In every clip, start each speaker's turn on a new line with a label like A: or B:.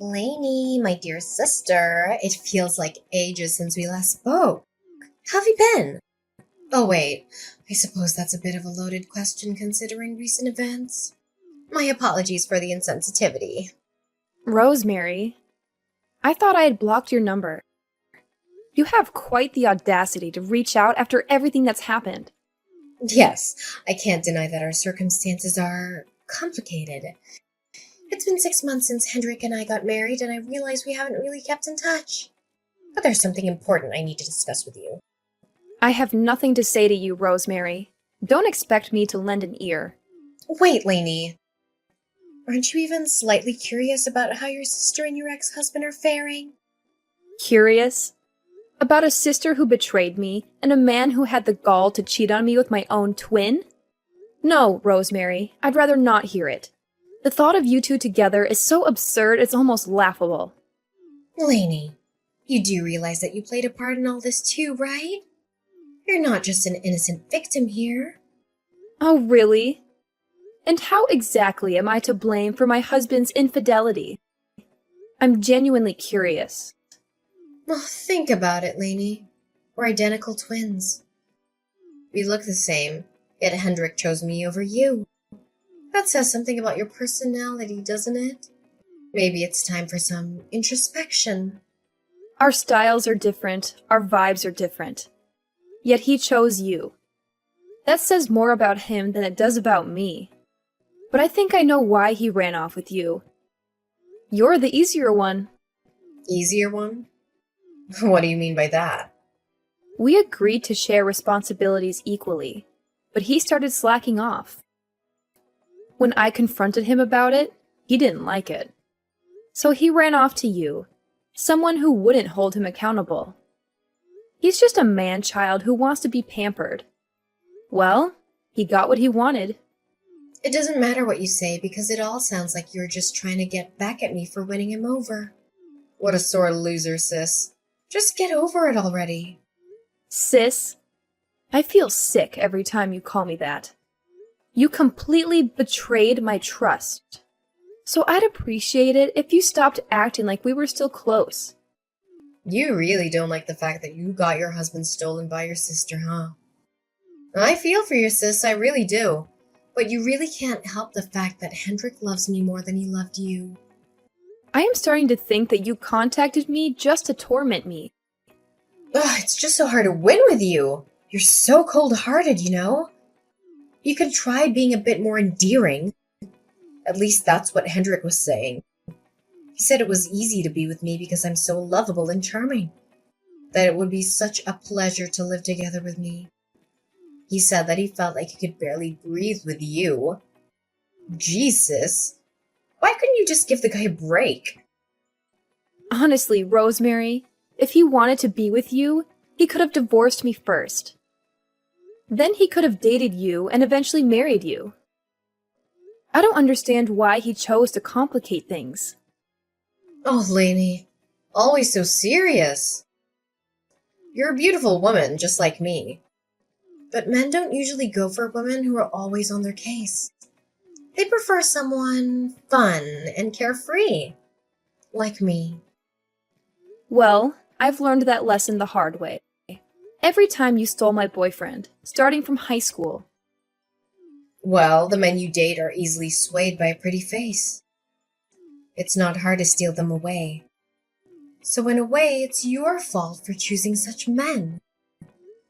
A: Lainey, my dear sister, it feels like ages since we last spoke. How have you been? Oh, wait, I suppose that's a bit of a loaded question considering recent events. My apologies for the insensitivity.
B: Rosemary, I thought I had blocked your number. You have quite the audacity to reach out after everything that's happened.
A: Yes, I can't deny that our circumstances are complicated. It's been 6 months since Hendrik and I got married, and I realize we haven't really kept in touch. But there's something important I need to discuss with you.
B: I have nothing to say to you, Rosemary. Don't expect me to lend an ear.
A: Wait, Lainey. Aren't you even slightly curious about how your sister and your ex-husband are faring?
B: Curious? About a sister who betrayed me and a man who had the gall to cheat on me with my own twin? No, Rosemary, I'd rather not hear it. The thought of you two together is so absurd it's almost laughable.
A: Lainey, you do realize that you played a part in all this too, right? You're not just an innocent victim here.
B: Oh, really? And how exactly am I to blame for my husband's infidelity? I'm genuinely curious.
A: Well, think about it, Lainey. We're identical twins. We look the same, yet Hendrik chose me over you. That says something about your personality, doesn't it? Maybe it's time for some introspection.
B: Our styles are different, our vibes are different. Yet he chose you. That says more about him than it does about me. But I think I know why he ran off with you. You're the easier one.
A: Easier one? What do you mean by that?
B: We agreed to share responsibilities equally, but he started slacking off. When I confronted him about it, he didn't like it. So he ran off to you, someone who wouldn't hold him accountable. He's just a man-child who wants to be pampered. Well, he got what he wanted.
A: It doesn't matter what you say because it all sounds like you're just trying to get back at me for winning him over. What a sore loser, sis. Just get over it already.
B: Sis, I feel sick every time you call me that. You completely betrayed my trust. So I'd appreciate it if you stopped acting like we were still close.
A: You really don't like the fact that you got your husband stolen by your sister, huh? I feel for your sis, I really do. But you really can't help the fact that Hendrik loves me more than he loved you.
B: I am starting to think that you contacted me just to torment me.
A: Ugh, it's just so hard to win with you. You're so cold-hearted, you know? You could try being a bit more endearing. At least that's what Hendrik was saying. He said it was easy to be with me because I'm so lovable and charming. That it would be such a pleasure to live together with me. He said that he felt like he could barely breathe with you. Jesus. Why couldn't you just give the guy a break?
B: Honestly, Rosemary, if he wanted to be with you, he could have divorced me first. Then he could have dated you and eventually married you. I don't understand why he chose to complicate things.
A: Oh, Lainey, always so serious. You're a beautiful woman, just like me. But men don't usually go for women who are always on their case. They prefer someone fun and carefree, like me.
B: Well, I've learned that lesson the hard way. Every time you stole my boyfriend, starting from high school.
A: Well, the men you date are easily swayed by a pretty face. It's not hard to steal them away. So in a way, it's your fault for choosing such men.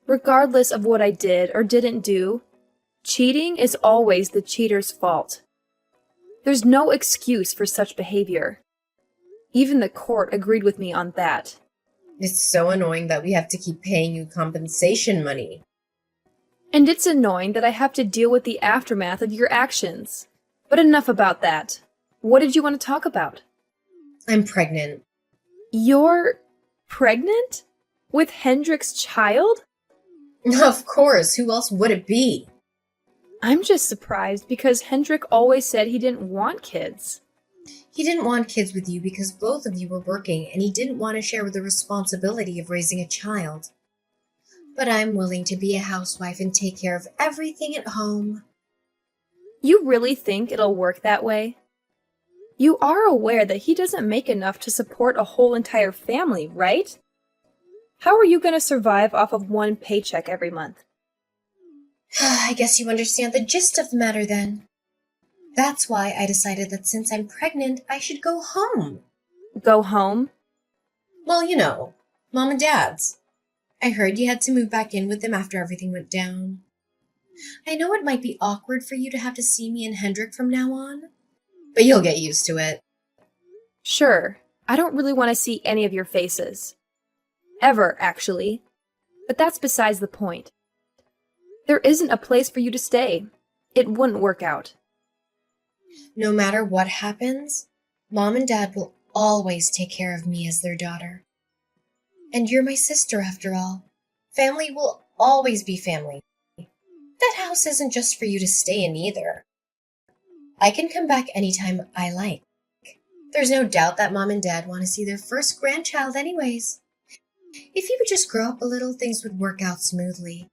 B: Regardless of what I did or didn't do, cheating is always the cheater's fault. There's no excuse for such behavior. Even the court agreed with me on that.
A: It's so annoying that we have to keep paying you compensation money.
B: And it's annoying that I have to deal with the aftermath of your actions. But enough about that. What did you want to talk about?
A: I'm pregnant.
B: You're pregnant? With Hendrik's child?
A: Of course, who else would it be?
B: I'm just surprised because Hendrik always said he didn't want kids.
A: He didn't want kids with you because both of you were working and he didn't want to share the responsibility of raising a child. But I'm willing to be a housewife and take care of everything at home.
B: You really think it'll work that way? You are aware that he doesn't make enough to support a whole entire family, right? How are you going to survive off of one paycheck every month?
A: I guess you understand the gist of the matter then. That's why I decided that since I'm pregnant, I should go home.
B: Go home?
A: Well, Mom and Dad's. I heard you had to move back in with them after everything went down. I know it might be awkward for you to have to see me and Hendrik from now on, but you'll get used to it.
B: Sure, I don't really want to see any of your faces. Ever, actually. But that's besides the point. There isn't a place for you to stay. It wouldn't work out.
A: No matter what happens, Mom and Dad will always take care of me as their daughter. And you're my sister, after all. Family will always be family. That house isn't just for you to stay in either. I can come back anytime I like. There's no doubt that Mom and Dad want to see their first grandchild anyways. If you would just grow up a little, things would work out smoothly.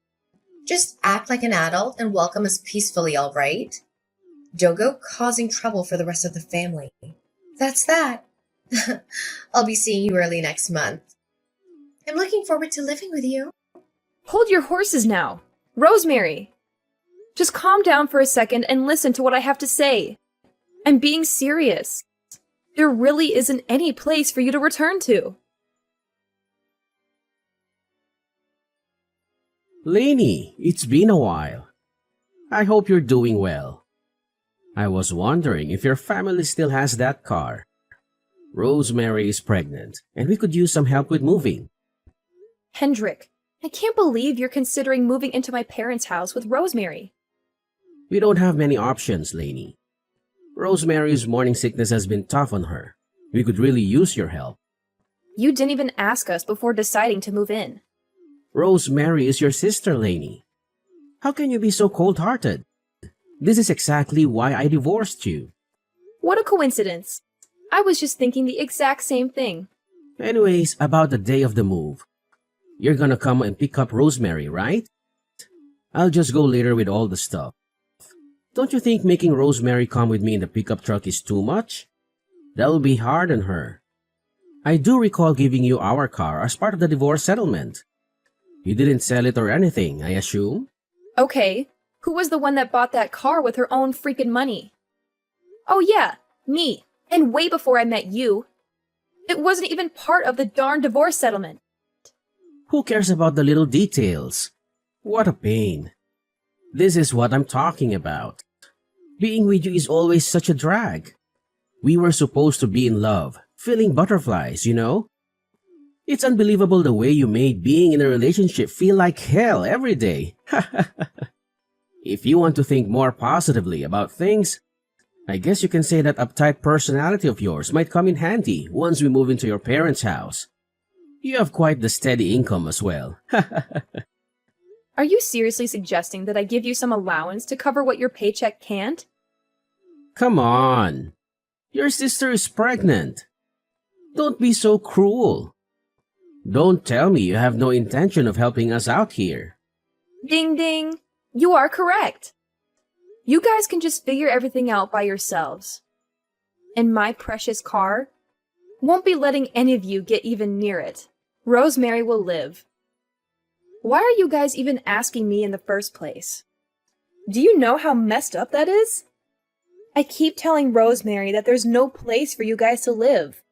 A: Just act like an adult and welcome us peacefully, all right? Don't go causing trouble for the rest of the family. That's that. I'll be seeing you early next month. I'm looking forward to living with you.
B: Hold your horses now. Rosemary! Just calm down for a second and listen to what I have to say. I'm being serious. There really isn't any place for you to return to.
C: Lainey, it's been a while. I hope you're doing well. I was wondering if your family still has that car. Rosemary is pregnant, and we could use some help with moving.
B: Hendrik, I can't believe you're considering moving into my parents' house with Rosemary.
C: We don't have many options, Lainey. Rosemary's morning sickness has been tough on her. We could really use your help.
B: You didn't even ask us before deciding to move in.
C: Rosemary is your sister, Lainey. How can you be so cold-hearted? This is exactly why I divorced you.
B: What a coincidence. I was just thinking the exact same thing.
C: Anyways, about the day of the move. You're gonna come and pick up Rosemary, right? I'll just go later with all the stuff. Don't you think making Rosemary come with me in the pickup truck is too much? That'll be hard on her. I do recall giving you our car as part of the divorce settlement. You didn't sell it or anything, I assume?
B: Okay, who was the one that bought that car with her own freaking money? Oh yeah, me, and way before I met you. It wasn't even part of the darn divorce settlement.
C: Who cares about the little details? What a pain. This is what I'm talking about. Being with you is always such a drag. We were supposed to be in love, feeling butterflies, you know? It's unbelievable the way you made being in a relationship feel like hell every day. If you want to think more positively about things, I guess you can say that uptight personality of yours might come in handy once we move into your parents' house. You have quite the steady income as well.
B: Are you seriously suggesting that I give you some allowance to cover what your paycheck can't?
C: Come on. Your sister is pregnant. Don't be so cruel. Don't tell me you have no intention of helping us out here.
B: Ding ding! You are correct. You guys can just figure everything out by yourselves. And my precious car won't be letting any of you get even near it. Rosemary will live. Why are you guys even asking me in the first place? Do you know how messed up that is? I keep telling Rosemary that there's no place for you guys to live.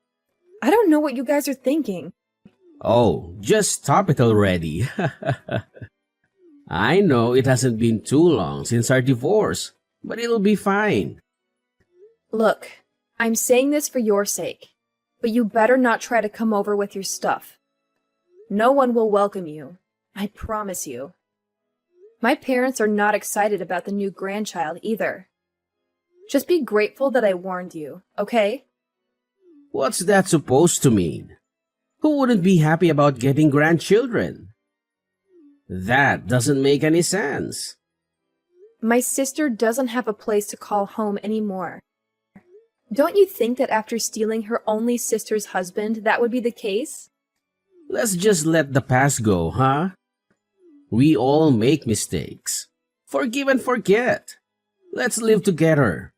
B: I don't know what you guys are thinking.
C: Oh, just stop it already. I know it hasn't been too long since our divorce, but it'll be fine.
B: Look, I'm saying this for your sake, but you better not try to come over with your stuff. No one will welcome you, I promise you. My parents are not excited about the new grandchild either. Just be grateful that I warned you, okay?
C: What's that supposed to mean? Who wouldn't be happy about getting grandchildren? That doesn't make any sense.
B: My sister doesn't have a place to call home anymore. Don't you think that after stealing her only sister's husband, that would be the case?
C: Let's just let the past go, huh? We all make mistakes. Forgive and forget. Let's live together.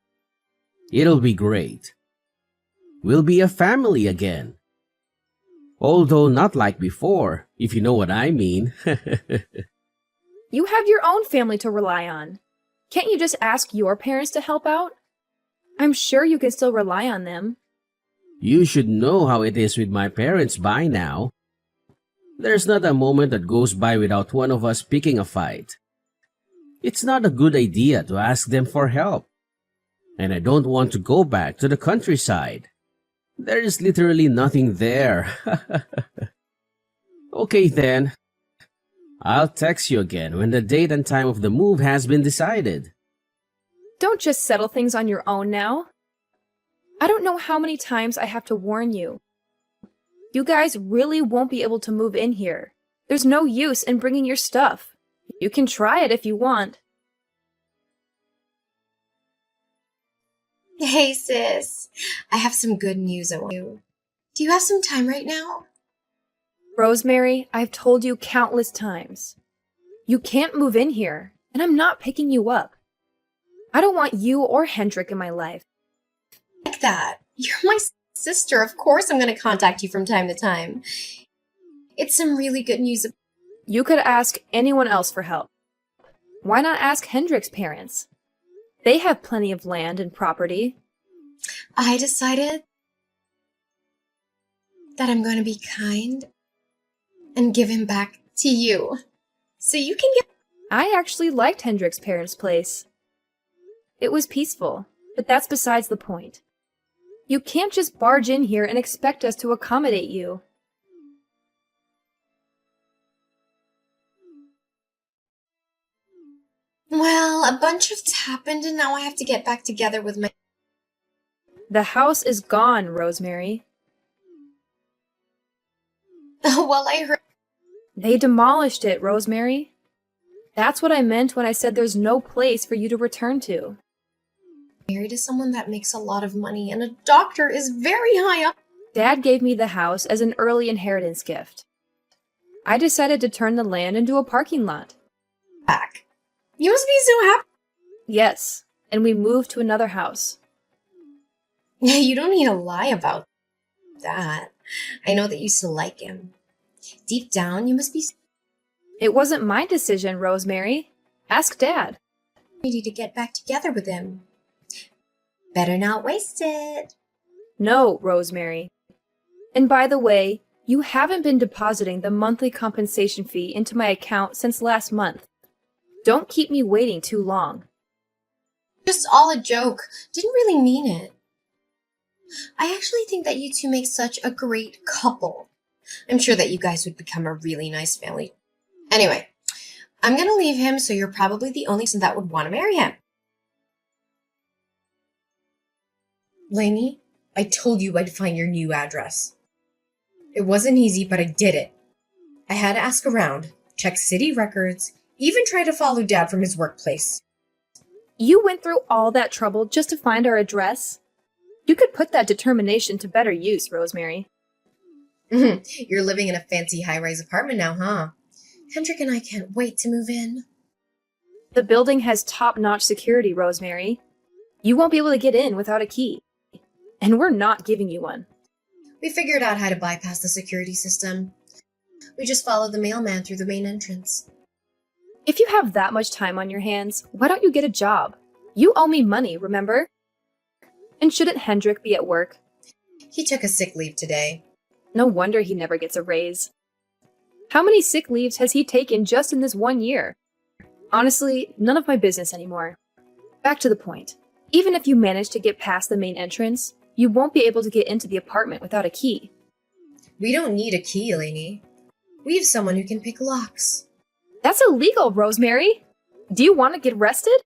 C: It'll be great. We'll be a family again. Although not like before, if you know what I mean.
B: You have your own family to rely on. Can't you just ask your parents to help out? I'm sure you can still rely on them.
C: You should know how it is with my parents by now. There's not a moment that goes by without one of us picking a fight. It's not a good idea to ask them for help. And I don't want to go back to the countryside. There is literally nothing there. Okay then. I'll text you again when the date and time of the move has been decided.
B: Don't just settle things on your own now. I don't know how many times I have to warn you. You guys really won't be able to move in here. There's no use in bringing your stuff. You can try it if you want.
A: Hey, sis. I have some good news I want you. Do you have some time right now?
B: Rosemary, I've told you countless times. You can't move in here, and I'm not picking you up. I don't want you or Hendrik in my life.
A: Like that. You're my sister. Of course I'm going to contact you from time to time. It's some really good news.
B: You could ask anyone else for help. Why not ask Hendrik's parents? They have plenty of land and property.
A: I decided that I'm going to be kind and give him back to you. So you can get...
B: I actually liked Hendrik's parents' place. It was peaceful, but that's besides the point. You can't just barge in here and expect us to accommodate you.
A: Well, a bunch of happened and now I have to get back together with my...
B: The house is gone, Rosemary.
A: Well, I heard...
B: They demolished it, Rosemary. That's what I meant when I said there's no place for you to return to.
A: Married to someone that makes a lot of money and a doctor is very high up.
B: Dad gave me the house as an early inheritance gift. I decided to turn the land into a parking lot.
A: Back. You must be so happy.
B: Yes, and we moved to another house.
A: You don't need to lie about that. I know that you still like him. Deep down, you must be...
B: It wasn't my decision, Rosemary. Ask Dad.
A: ready to get back together with him. Better not waste it.
B: No, Rosemary. And by the way, you haven't been depositing the monthly compensation fee into my account since last month. Don't keep me waiting too long.
A: Just all a joke. Didn't really mean it. I actually think that you two make such a great couple. I'm sure that you guys would become a really nice family. Anyway, I'm gonna leave him, so you're probably the only person that would want to marry him. Lainey, I told you I'd find your new address. It wasn't easy, but I did it. I had to ask around, check city records, even try to follow Dad from his workplace.
B: You went through all that trouble just to find our address? You could put that determination to better use, Rosemary.
A: You're living in a fancy high-rise apartment now, huh? Hendrik and I can't wait to move in.
B: The building has top-notch security, Rosemary. You won't be able to get in without a key. And we're not giving you one.
A: We figured out how to bypass the security system. We just followed the mailman through the main entrance.
B: If you have that much time on your hands, why don't you get a job? You owe me money, remember? And shouldn't Hendrik be at work?
A: He took a sick leave today.
B: No wonder he never gets a raise. How many sick leaves has he taken just in this 1 year? Honestly, none of my business anymore. Back to the point. Even if you manage to get past the main entrance, you won't be able to get into the apartment without a key.
A: We don't need a key, Lainey. We have someone who can pick locks.
B: That's illegal, Rosemary! Do you want to get arrested?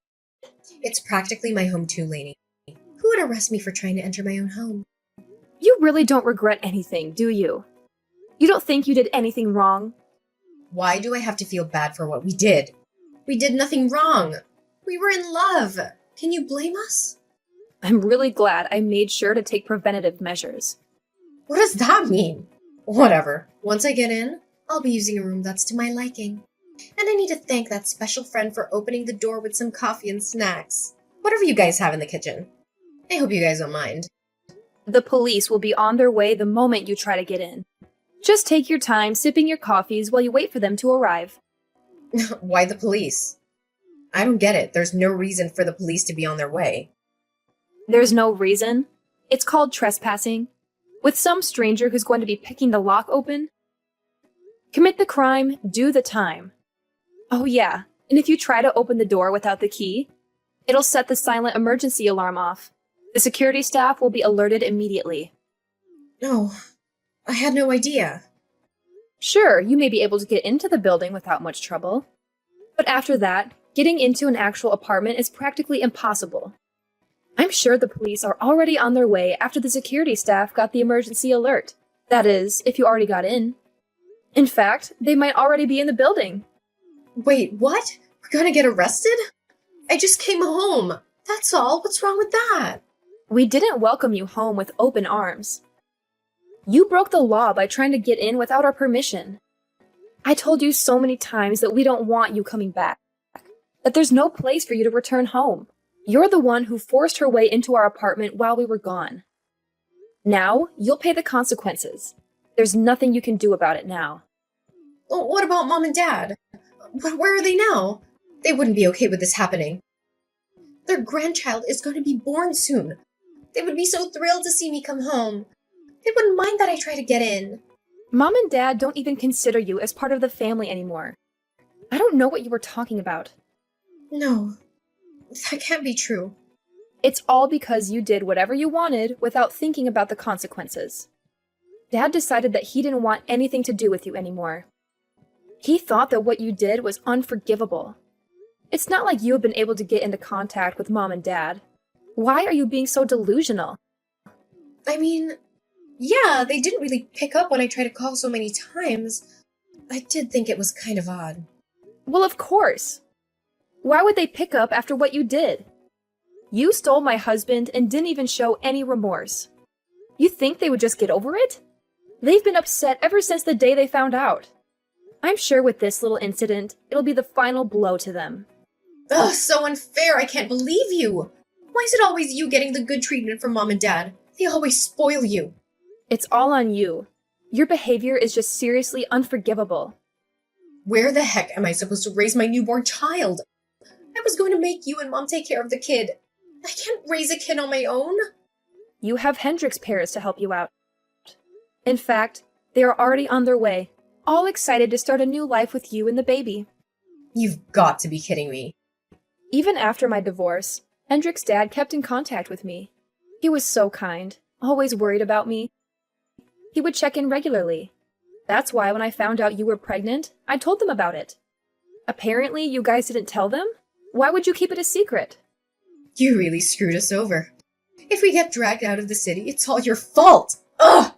A: It's practically my home too, Lainey. Who would arrest me for trying to enter my own home?
B: You really don't regret anything, do you? You don't think you did anything wrong?
A: Why do I have to feel bad for what we did? We did nothing wrong. We were in love. Can you blame us?
B: I'm really glad I made sure to take preventative measures.
A: What does that mean? Whatever. Once I get in, I'll be using a room that's to my liking. And I need to thank that special friend for opening the door with some coffee and snacks. Whatever you guys have in the kitchen. I hope you guys don't mind.
B: The police will be on their way the moment you try to get in. Just take your time sipping your coffees while you wait for them to arrive.
A: Why the police? I don't get it. There's no reason for the police to be on their way.
B: There's no reason. It's called trespassing. With some stranger who's going to be picking the lock open. Commit the crime, do the time. Oh yeah, and if you try to open the door without the key, it'll set the silent emergency alarm off. The security staff will be alerted immediately.
A: Oh, I had no idea.
B: Sure, you may be able to get into the building without much trouble. But after that, getting into an actual apartment is practically impossible. I'm sure the police are already on their way after the security staff got the emergency alert. That is, if you already got in. In fact, they might already be in the building.
A: Wait, what? We're gonna get arrested? I just came home. That's all. What's wrong with that?
B: We didn't welcome you home with open arms. You broke the law by trying to get in without our permission. I told you so many times that we don't want you coming back. That there's no place for you to return home. You're the one who forced her way into our apartment while we were gone. Now, you'll pay the consequences. There's nothing you can do about it now.
A: Well, what about Mom and Dad? Where are they now? They wouldn't be okay with this happening. Their grandchild is going to be born soon. They would be so thrilled to see me come home. They wouldn't mind that I try to get in.
B: Mom and Dad don't even consider you as part of the family anymore. I don't know what you were talking about.
A: No, that can't be true.
B: It's all because you did whatever you wanted without thinking about the consequences. Dad decided that he didn't want anything to do with you anymore. He thought that what you did was unforgivable. It's not like you have been able to get into contact with Mom and Dad. Why are you being so delusional?
A: I mean, yeah, they didn't really pick up when I tried to call so many times. I did think it was kind of odd.
B: Well, of course. Why would they pick up after what you did? You stole my husband and didn't even show any remorse. You think they would just get over it? They've been upset ever since the day they found out. I'm sure with this little incident, it'll be the final blow to them.
A: Ugh, so unfair. I can't believe you. Why is it always you getting the good treatment from Mom and Dad? They always spoil you.
B: It's all on you. Your behavior is just seriously unforgivable.
A: Where the heck am I supposed to raise my newborn child? I was going to make you and Mom take care of the kid. I can't raise a kid on my own.
B: You have Hendrik's parents to help you out. In fact, they are already on their way, all excited to start a new life with you and the baby.
A: You've got to be kidding me.
B: Even after my divorce, Hendrik's dad kept in contact with me. He was so kind, always worried about me. He would check in regularly. That's why when I found out you were pregnant, I told them about it. Apparently, you guys didn't tell them? Why would you keep it a secret?
A: You really screwed us over. If we get dragged out of the city, it's all your fault. Ugh!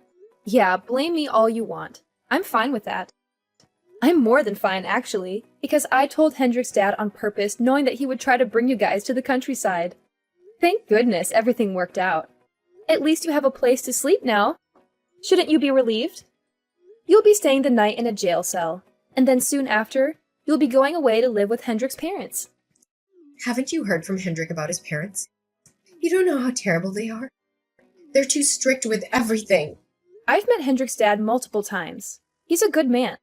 B: Yeah, blame me all you want. I'm fine with that. I'm more than fine, actually, because I told Hendrik's dad on purpose, knowing that he would try to bring you guys to the countryside. Thank goodness everything worked out. At least you have a place to sleep now. Shouldn't you be relieved? You'll be staying the night in a jail cell, and then soon after, you'll be going away to live with Hendrik's parents.
A: Haven't you heard from Hendrik about his parents? You don't know how terrible they are. They're too strict with everything.
B: I've met Hendrik's dad multiple times. He's a good man.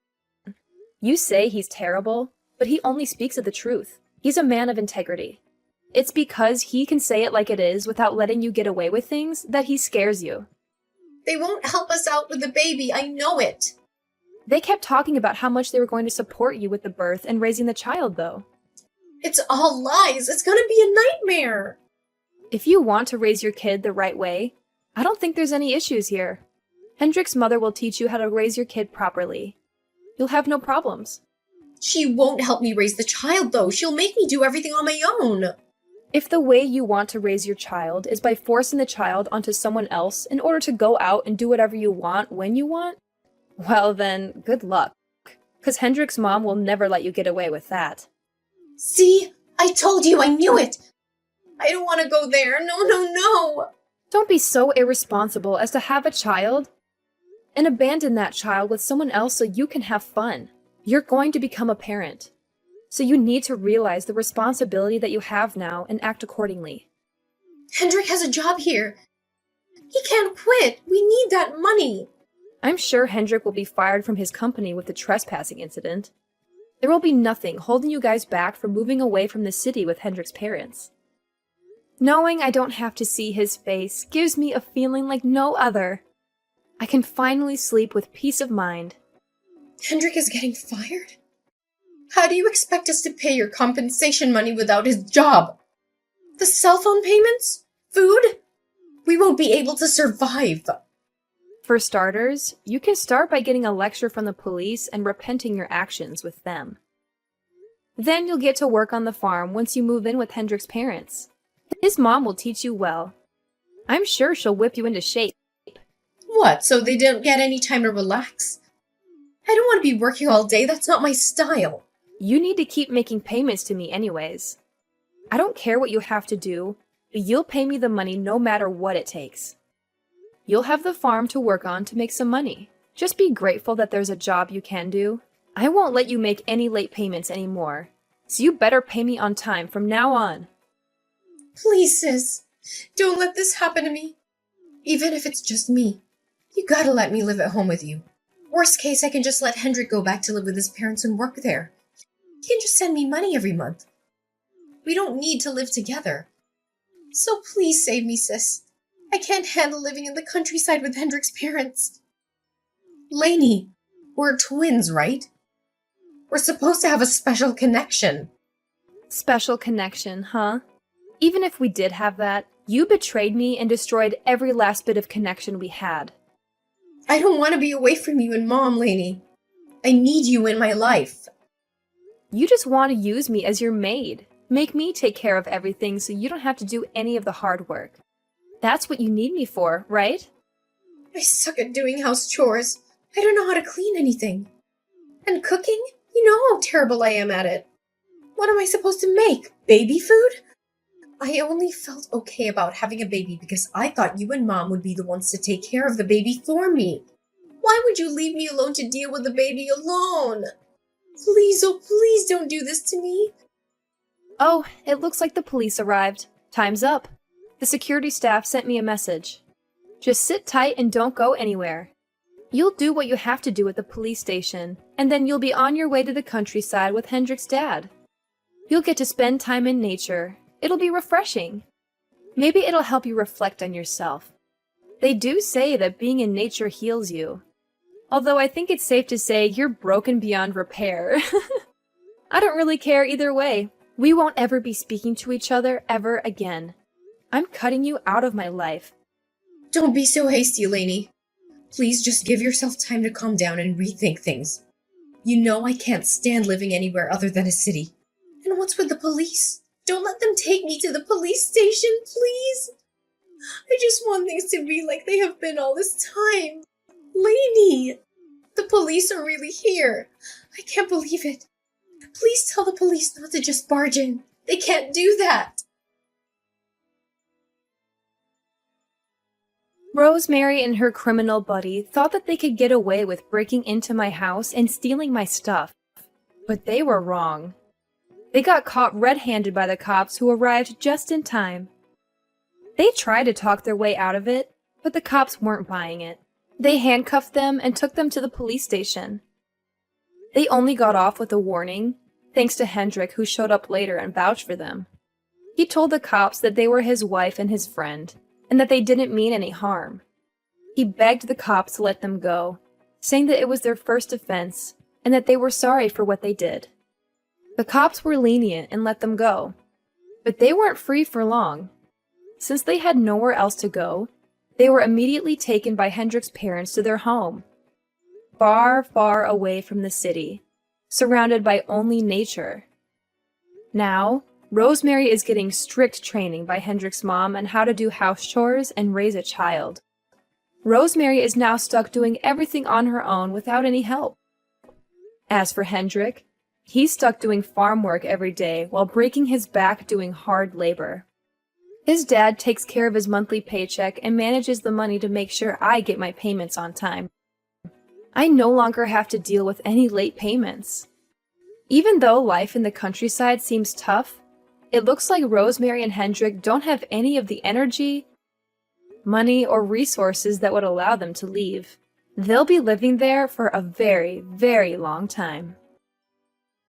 B: You say he's terrible, but he only speaks of the truth. He's a man of integrity. It's because he can say it like it is without letting you get away with things that he scares you.
A: They won't help us out with the baby, I know it.
B: They kept talking about how much they were going to support you with the birth and raising the child, though.
A: It's all lies. It's gonna be a nightmare.
B: If you want to raise your kid the right way, I don't think there's any issues here. Hendrik's mother will teach you how to raise your kid properly. You'll have no problems.
A: She won't help me raise the child, though. She'll make me do everything on my own.
B: If the way you want to raise your child is by forcing the child onto someone else in order to go out and do whatever you want when you want, well then, good luck. Because Hendrik's mom will never let you get away with that.
A: See? I told you, I knew it. I don't want to go there. No, no, no.
B: Don't be so irresponsible as to have a child and abandon that child with someone else so you can have fun. You're going to become a parent. So you need to realize the responsibility that you have now and act accordingly.
A: Hendrik has a job here. He can't quit. We need that money.
B: I'm sure Hendrik will be fired from his company with the trespassing incident. There will be nothing holding you guys back from moving away from the city with Hendrik's parents. Knowing I don't have to see his face gives me a feeling like no other. I can finally sleep with peace of mind.
A: Hendrik is getting fired? How do you expect us to pay your compensation money without his job? The cell phone payments? Food? We won't be able to survive.
B: For starters, you can start by getting a lecture from the police and repenting your actions with them. Then you'll get to work on the farm once you move in with Hendrik's parents. His mom will teach you well. I'm sure she'll whip you into shape.
A: What, so they don't get any time to relax? I don't want to be working all day, that's not my style.
B: You need to keep making payments to me anyways. I don't care what you have to do, but you'll pay me the money no matter what it takes. You'll have the farm to work on to make some money. Just be grateful that there's a job you can do. I won't let you make any late payments anymore, so you better pay me on time from now on.
A: Please, sis, don't let this happen to me. Even if it's just me, you gotta let me live at home with you. Worst case, I can just let Hendrik go back to live with his parents and work there. He can just send me money every month. We don't need to live together. So please save me, sis. I can't handle living in the countryside with Hendrik's parents. Lainey, we're twins, right? We're supposed to have a special connection.
B: Special connection, huh? Even if we did have that, you betrayed me and destroyed every last bit of connection we had.
A: I don't want to be away from you and Mom, Lainey. I need you in my life.
B: You just want to use me as your maid. Make me take care of everything so you don't have to do any of the hard work. That's what you need me for, right?
A: I suck at doing house chores. I don't know how to clean anything. And cooking? You know how terrible I am at it. What am I supposed to make? Baby food? I only felt okay about having a baby because I thought you and Mom would be the ones to take care of the baby for me. Why would you leave me alone to deal with the baby alone? Please, oh please don't do this to me.
B: Oh, it looks like the police arrived. Time's up. The security staff sent me a message. Just sit tight and don't go anywhere. You'll do what you have to do at the police station, and then you'll be on your way to the countryside with Hendrik's dad. You'll get to spend time in nature. It'll be refreshing. Maybe it'll help you reflect on yourself. They do say that being in nature heals you. Although I think it's safe to say you're broken beyond repair. I don't really care either way. We won't ever be speaking to each other ever again. I'm cutting you out of my life.
A: Don't be so hasty, Lainey. Please just give yourself time to calm down and rethink things. You know I can't stand living anywhere other than a city. And what's with the police? Don't let them take me to the police station, please. I just want things to be like they have been all this time. Lainey, the police are really here. I can't believe it. Please tell the police not to just barge in. They can't do that.
B: Rosemary and her criminal buddy thought that they could get away with breaking into my house and stealing my stuff. But they were wrong. They got caught red-handed by the cops who arrived just in time. They tried to talk their way out of it, but the cops weren't buying it. They handcuffed them and took them to the police station. They only got off with a warning, thanks to Hendrik, who showed up later and vouched for them. He told the cops that they were his wife and his friend, and that they didn't mean any harm. He begged the cops to let them go, saying that it was their first offense, and that they were sorry for what they did. The cops were lenient and let them go, but they weren't free for long. Since they had nowhere else to go, they were immediately taken by Hendrik's parents to their home, far, far away from the city, surrounded by only nature. Now, Rosemary is getting strict training by Hendrik's mom on how to do house chores and raise a child. Rosemary is now stuck doing everything on her own without any help. As for Hendrik, he's stuck doing farm work every day while breaking his back doing hard labor. His dad takes care of his monthly paycheck and manages the money to make sure I get my payments on time. I no longer have to deal with any late payments. Even though life in the countryside seems tough, it looks like Rosemary and Hendrik don't have any of the energy money, or resources that would allow them to leave. They'll be living there for a very, very long time.